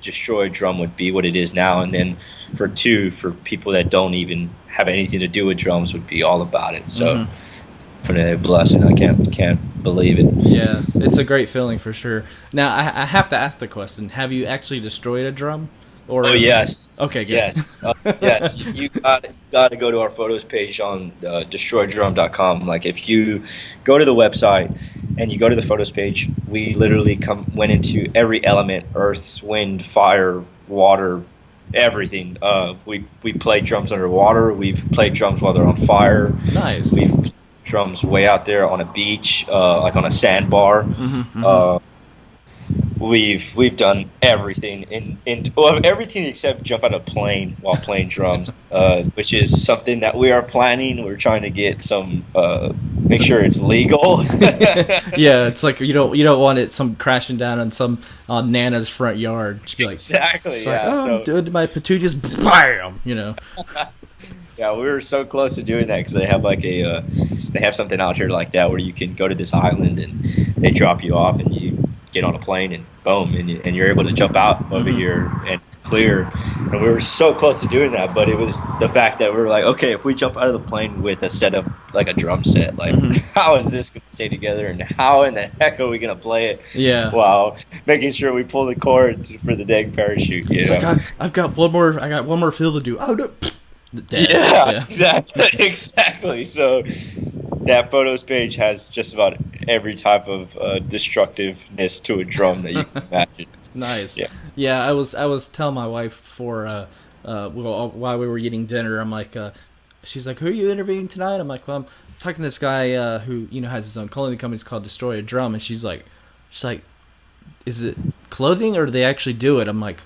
Destroy Drum would be what it is now, and then for two, for people that don't even have anything to do with drums, would be all about it. So it's definitely a blessing. I can't believe it. Yeah, it's a great feeling for sure. Now I have to ask the question: have you actually destroyed a drum? Or oh yes. Okay, good. Yes, yes. You got to go to our photos page on destroydrum.com. Like, if you go to the website and you go to the photos page, we literally went into every element: earth, wind, fire, water, everything. We played drums underwater. We've played drums while they're on fire. Nice. We've played drums way out there on a beach, like on a sandbar. We've done everything everything except jump out of a plane while playing drums, which is something that we are planning. We're trying to get some make sure it's legal. Yeah, it's like you don't want it crashing down on Nana's front yard. Just be like, exactly. It's Yeah. like, I'm doing my petunias, bam. You know. Yeah, we were so close to doing that because they have like they have something out here like that where you can go to this island and they drop you off and you get on a plane and boom, and you're able to jump out over here and it's clear. And we were so close to doing that, but it was the fact that we were like, okay, if we jump out of the plane with a set of like a drum set, like how is this going to stay together, and how in the heck are we going to play it? Yeah. While making sure we pull the cord for the dang parachute. You know? Like, I've got one more fill to do. Oh no. Dead. Yeah, exactly. So that photos page has just about every type of destructiveness to a drum that you can imagine. Nice. Yeah. I was telling my wife while we were eating dinner, I'm like, she's like, who are you interviewing tonight? I'm like, well, I'm talking to this guy who has his own clothing company. It's called Destroy a Drum, and she's like, is it clothing or do they actually do it? I'm like,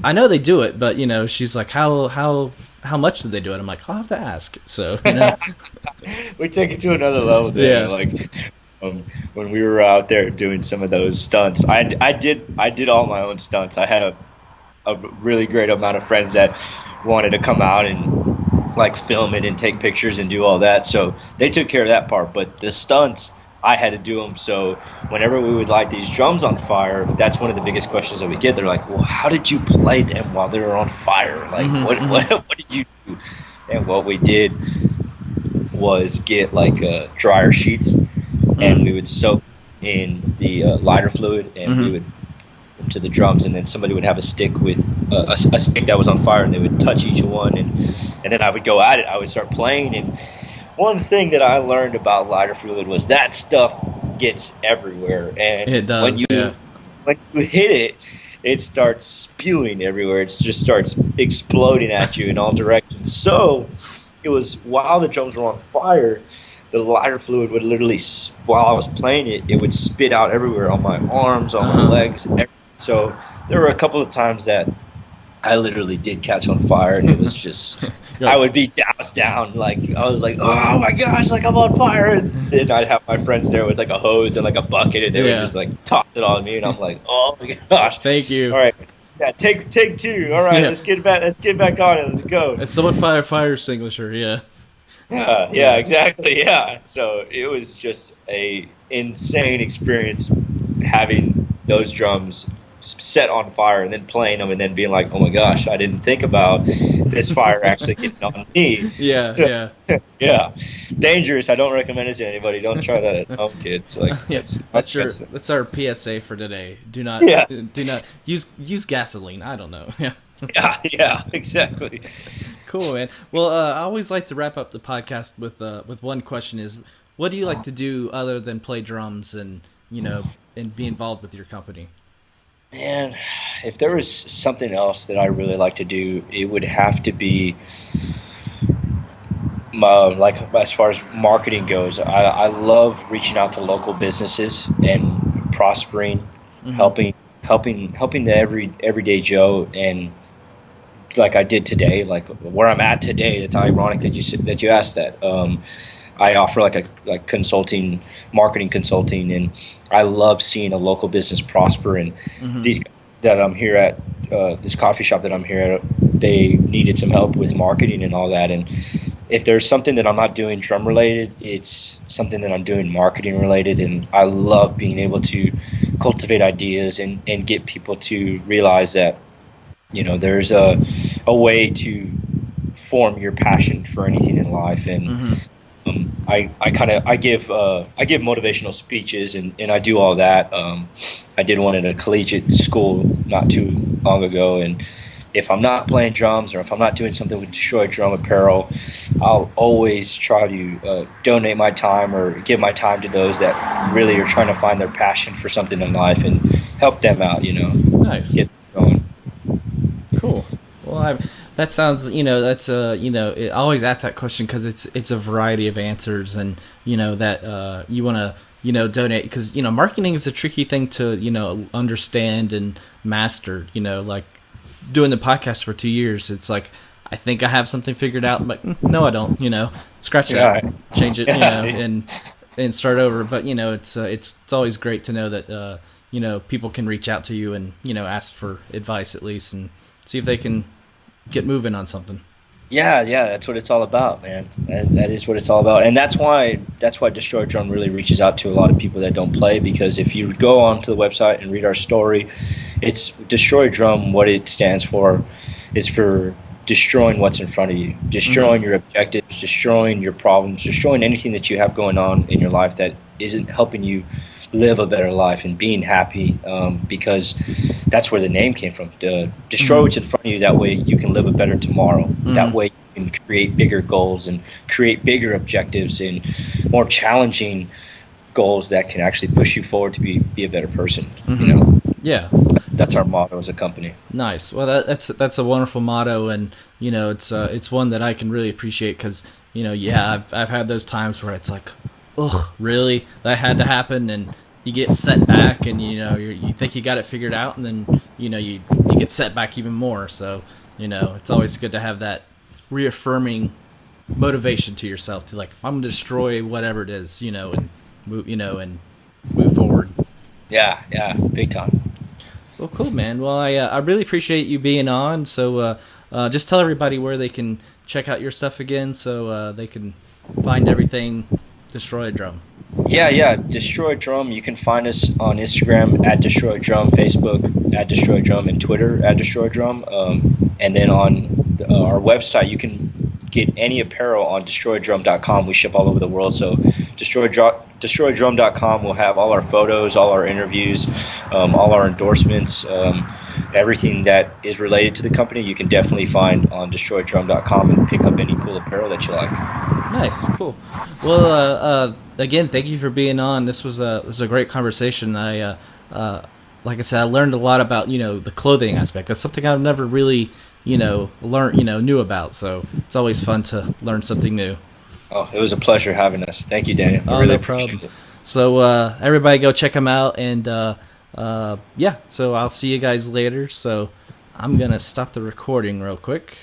I know they do it, but she's like, how much do they do it? I'm like, I'll have to ask. So we take it to another level there. Yeah. Like when we were out there doing some of those stunts, I did all my own stunts. I had a really great amount of friends that wanted to come out and like film it and take pictures and do all that. So they took care of that part, but the stunts, I had to do them. So whenever we would light these drums on fire, that's one of the biggest questions that we get. They're like, well, how did you play them while they were on fire? Like, what did you do? And what we did was get like dryer sheets, and we would soak in the lighter fluid, and we would put them to the drums, and then somebody would have a stick with a stick that was on fire, and they would touch each one, and then I would go at it. I would start playing, and one thing that I learned about lighter fluid was that stuff gets everywhere, and it does. When you hit it, it starts spewing everywhere. It just starts exploding at you in all directions. So it was while the drums were on fire, the lighter fluid would literally, while I was playing it, it would spit out everywhere on my arms, on my legs. So there were a couple of times that I literally did catch on fire, and it was just, I would be doused down. Like, I was like, oh my gosh, like I'm on fire. And then I'd have my friends there with like a hose and like a bucket, and they would just like toss it on me, and I'm like, oh my gosh. Thank you. All right. Yeah, take two. All right, let's get back on it. Let's go. And someone fire extinguisher, Yeah, exactly. Yeah. So it was just a insane experience having those drums set on fire and then playing them and then being like, oh my gosh, I didn't think about this fire actually getting on me. Yeah. Dangerous. I don't recommend it to anybody. Don't try that at home, kids. Like, that's our PSA for today. Do not use gasoline. I don't know. Yeah, exactly. Cool, man. Well, I always like to wrap up the podcast with one question: is what do you like to do other than play drums and and be involved with your company? Man, if there was something else that I really like to do, it would have to be like as far as marketing goes. I love reaching out to local businesses and prospering, helping the everyday Joe, and like I did today, like where I'm at today. It's ironic that you asked that. I offer like marketing consulting, and I love seeing a local business prosper. And these guys that I'm here at, this coffee shop that I'm here at, they needed some help with marketing and all that. And if there's something that I'm not doing drum related, it's something that I'm doing marketing related. And I love being able to cultivate ideas and get people to realize that, there's a way to form your passion for anything in life. And I give motivational speeches and I do all that. I did one at a collegiate school not too long ago, and if I'm not playing drums or if I'm not doing something with Destroy Drum Apparel, I'll always try to donate my time or give my time to those that really are trying to find their passion for something in life and help them out. Nice. Get going. Cool. Well, that sounds, that's I always ask that question because it's a variety of answers, and that you want to donate, because marketing is a tricky thing to understand and master. Like doing the podcast for 2 years, it's like I think I have something figured out, but no, I don't. Scratch that, change it, and start over. But it's always great to know that people can reach out to you and ask for advice at least, and see if they can get moving on something. Yeah, that's what it's all about, man. That is what it's all about, and that's why Destroy Drum really reaches out to a lot of people that don't play. Because if you go onto the website and read our story, it's Destroy Drum. What it stands for is for destroying what's in front of you, destroying your objectives, destroying your problems, destroying anything that you have going on in your life that isn't helping you live a better life and being happy, because that's where the name came from. Destroy what's in front of you, that way you can live a better tomorrow. That way you can create bigger goals and create bigger objectives and more challenging goals that can actually push you forward to be a better person. Yeah, that's our motto as a company. Nice. Well, that's a wonderful motto, and it's one that I can really appreciate, because I've had those times where it's like, ugh, really? That had to happen, and you get set back, and you think you got it figured out, and then you get set back even more. So it's always good to have that reaffirming motivation to yourself to, like, I'm gonna destroy whatever it is, and move forward. Yeah, big time. Well, cool, man. Well, I really appreciate you being on. So just tell everybody where they can check out your stuff again, so they can find everything Destroy Drum. Yeah, Destroy Drum. You can find us on Instagram at Destroy Drum, Facebook at Destroy Drum, and Twitter at Destroy Drum. And then on our website, you can get any apparel on DestroyDrum.com. We ship all over the world, so DestroyDrum.com will have all our photos, all our interviews, all our endorsements, everything that is related to the company. You can definitely find on DestroyDrum.com and pick up any cool apparel that you like. Nice, cool. Well, again, thank you for being on. This was a great conversation. Like I said, I learned a lot about the clothing aspect. That's something I've never really knew about. So it's always fun to learn something new. Oh, it was a pleasure having us. Thank you, Daniel. I really appreciate it. So everybody go check them out, and so I'll see you guys later. So I'm gonna stop the recording real quick.